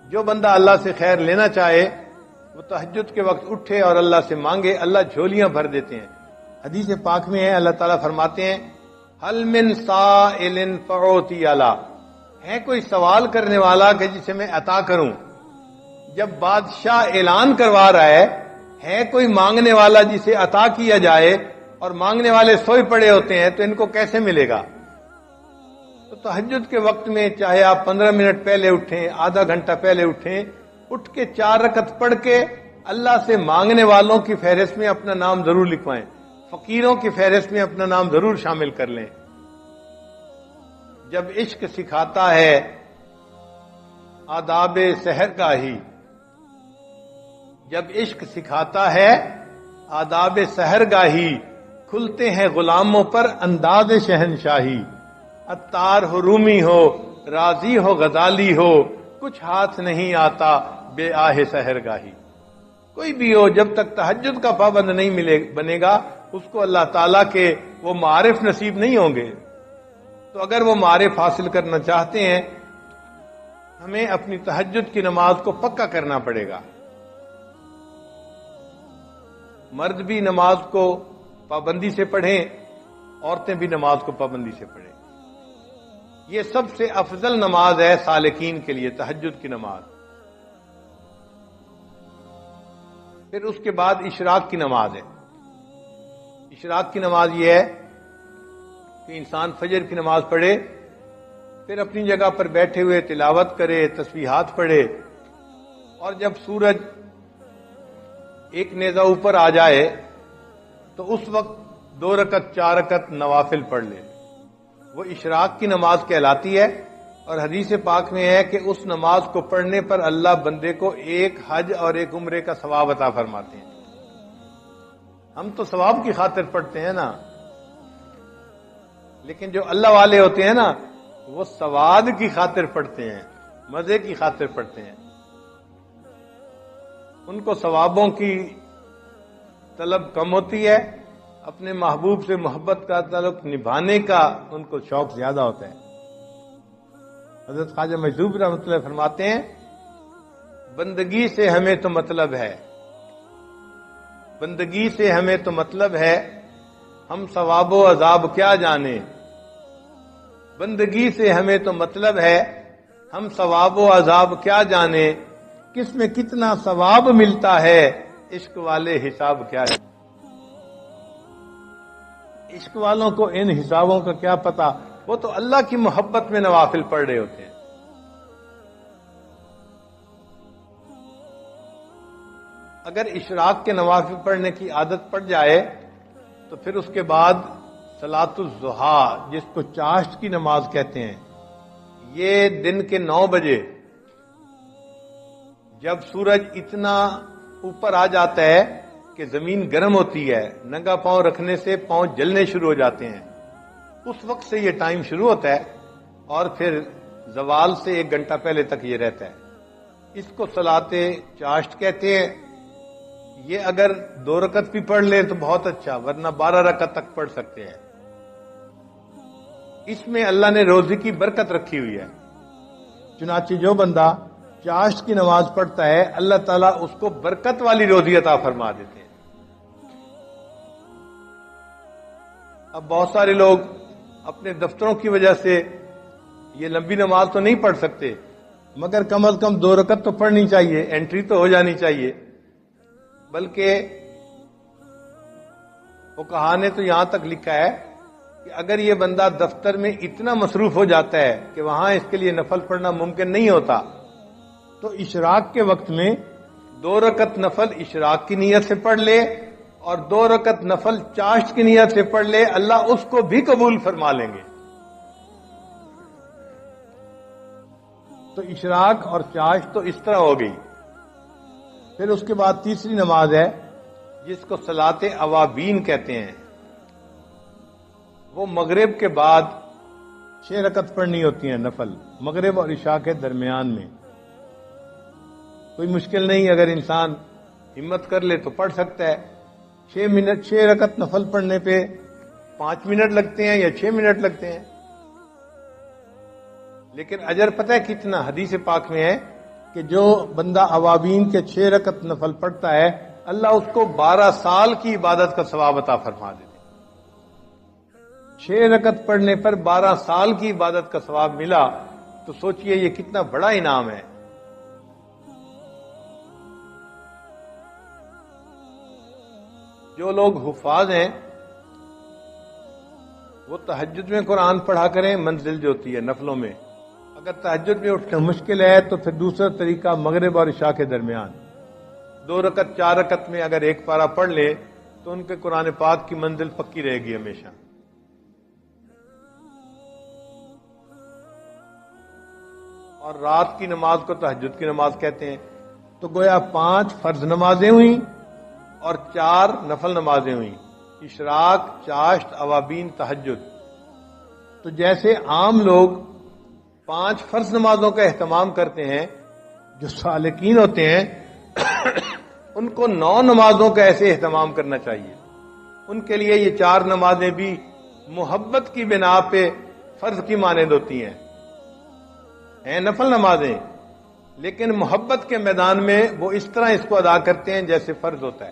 جو بندہ اللہ سے خیر لینا چاہے وہ تہجد کے وقت اٹھے اور اللہ سے مانگے، اللہ جھولیاں بھر دیتے ہیں۔ حدیث پاک میں ہے، اللہ تعالیٰ فرماتے ہیں حل من سائل فاعطی علی، ہے کوئی سوال کرنے والا کہ جسے میں عطا کروں۔ جب بادشاہ اعلان کروا رہا ہے کوئی مانگنے والا جسے عطا کیا جائے، اور مانگنے والے سوئے پڑے ہوتے ہیں، تو ان کو کیسے ملے گا؟ تو تہجد کے وقت میں چاہے آپ 15 منٹ پہلے اٹھیں، آدھا گھنٹہ پہلے اٹھیں، اٹھ کے 4 رکعت پڑھ کے اللہ سے مانگنے والوں کی فہرست میں اپنا نام ضرور لکھوائیں، فقیروں کی فہرست میں اپنا نام ضرور شامل کر لیں۔ جب عشق سکھاتا ہے آداب سحرگاہی، جب عشق سکھاتا ہے آداب سحرگاہی، کھلتے ہیں غلاموں پر انداز شہنشاہی۔ عطار ہو رومی ہو، راضی ہو غزالی ہو، کچھ ہاتھ نہیں آتا بے آہ سحرگاہی۔ کوئی بھی ہو، جب تک تہجد کا پابند نہیں بنے گا، اس کو اللہ تعالیٰ کے وہ معارف نصیب نہیں ہوں گے۔ تو اگر وہ معارف حاصل کرنا چاہتے ہیں، ہمیں اپنی تہجد کی نماز کو پکا کرنا پڑے گا۔ مرد بھی نماز کو پابندی سے پڑھیں، عورتیں بھی نماز کو پابندی سے پڑھیں۔ یہ سب سے افضل نماز ہے سالکین کے لیے، تہجد کی نماز۔ پھر اس کے بعد اشراق کی نماز ہے۔ اشراق کی نماز یہ ہے کہ انسان فجر کی نماز پڑھے، پھر اپنی جگہ پر بیٹھے ہوئے تلاوت کرے، تسبیحات پڑھے، اور جب سورج ایک نیزہ اوپر آ جائے تو اس وقت 2 رکعت 4 رکعت نوافل پڑھ لے۔ وہ اشراق کی نماز کہلاتی ہے، اور حدیث پاک میں ہے کہ اس نماز کو پڑھنے پر اللہ بندے کو 1 حج اور 1 عمرے کا ثواب عطا فرماتے ہیں۔ ہم تو ثواب کی خاطر پڑھتے ہیں نا، لیکن جو اللہ والے ہوتے ہیں نا، وہ ثواب کی خاطر پڑھتے ہیں، مزے کی خاطر پڑھتے ہیں۔ ان کو ثوابوں کی طلب کم ہوتی ہے، اپنے محبوب سے محبت کا تعلق نبھانے کا ان کو شوق زیادہ ہوتا ہے۔ حضرت خواجہ مجذوب رحمۃ اللہ فرماتے ہیں بندگی سے ہمیں تو مطلب ہے، بندگی سے ہمیں تو مطلب ہے، ہم ثواب و عذاب کیا جانے۔ بندگی سے ہمیں تو مطلب ہے، ہم ثواب و عذاب کیا جانے، کس میں کتنا ثواب ملتا ہے، عشق والے حساب کیا جانے۔ عشق والوں کو ان حسابوں کا کیا پتا، وہ تو اللہ کی محبت میں نوافل پڑھ رہے ہوتے ہیں۔ اگر اشراق کے نوافل پڑھنے کی عادت پڑ جائے تو پھر اس کے بعد صلاۃ الضحیٰ، جس کو چاشت کی نماز کہتے ہیں، یہ دن کے 9 بجے جب سورج اتنا اوپر آ جاتا ہے کہ زمین گرم ہوتی ہے، ننگا پاؤں رکھنے سے پاؤں جلنے شروع ہو جاتے ہیں، اس وقت سے یہ ٹائم شروع ہوتا ہے، اور پھر زوال سے 1 گھنٹہ پہلے تک یہ رہتا ہے۔ اس کو صلاۃ چاشت کہتے ہیں۔ یہ اگر 2 رکعت بھی پڑھ لیں تو بہت اچھا، ورنہ 12 رکعت تک پڑھ سکتے ہیں۔ اس میں اللہ نے روزی کی برکت رکھی ہوئی ہے، چنانچہ جو بندہ چاشت کی نماز پڑھتا ہے، اللہ تعالیٰ اس کو برکت والی روزی عطا فرما دیتے ہیں۔ اب بہت سارے لوگ اپنے دفتروں کی وجہ سے یہ لمبی نماز تو نہیں پڑھ سکتے، مگر کم از کم 2 رکعت تو پڑھنی چاہیے، انٹری تو ہو جانی چاہیے۔ بلکہ فقہا نے تو یہاں تک لکھا ہے کہ اگر یہ بندہ دفتر میں اتنا مصروف ہو جاتا ہے کہ وہاں اس کے لیے نفل پڑھنا ممکن نہیں ہوتا، تو اشراق کے وقت میں 2 رکعت نفل اشراق کی نیت سے پڑھ لے، اور 2 رکعت نفل چاشت کی نیت سے پڑھ لے، اللہ اس کو بھی قبول فرما لیں گے۔ تو اشراق اور چاشت تو اس طرح ہو گئی۔ پھر اس کے بعد تیسری نماز ہے جس کو صلاۃ اوابین کہتے ہیں۔ وہ مغرب کے بعد 6 رکعت پڑھنی ہوتی ہیں نفل، مغرب اور عشاء کے درمیان میں۔ کوئی مشکل نہیں، اگر انسان ہمت کر لے تو پڑھ سکتا ہے۔ 6 رکعت نفل پڑھنے پہ 5 منٹ لگتے ہیں یا 6 منٹ لگتے ہیں، لیکن اجر پتہ ہے کتنا؟ حدیث پاک میں ہے کہ جو بندہ اوابین کے 6 رکعت نفل پڑھتا ہے اللہ اس کو 12 سال کی عبادت کا ثواب عطا فرما دیتے. 6 رکعت پڑھنے پر 12 سال کی عبادت کا ثواب ملا تو سوچئے یہ کتنا بڑا انعام ہے. جو لوگ حفاظ ہیں وہ تہجد میں قرآن پڑھا کریں، منزل جو ہوتی ہے نفلوں میں. اگر تہجد میں اٹھنا مشکل ہے تو پھر دوسرا طریقہ مغرب اور عشاء کے درمیان 2 رکعت 4 رکعت میں اگر ایک پارہ پڑھ لے تو ان کے قرآن پاک کی منزل پکی رہے گی ہمیشہ. اور رات کی نماز کو تہجد کی نماز کہتے ہیں. تو گویا 5 فرض نمازیں ہوئیں اور 4 نفل نمازیں ہوئیں، اشراق، چاشت، اوابین، تہجد. تو جیسے عام لوگ 5 فرض نمازوں کا اہتمام کرتے ہیں، جو سالکین ہوتے ہیں ان کو 9 نمازوں کا ایسے اہتمام کرنا چاہیے. ان کے لیے یہ 4 نمازیں بھی محبت کی بنا پہ فرض کی مانند ہوتی ہیں نفل نمازیں، لیکن محبت کے میدان میں وہ اس طرح اس کو ادا کرتے ہیں جیسے فرض ہوتا ہے.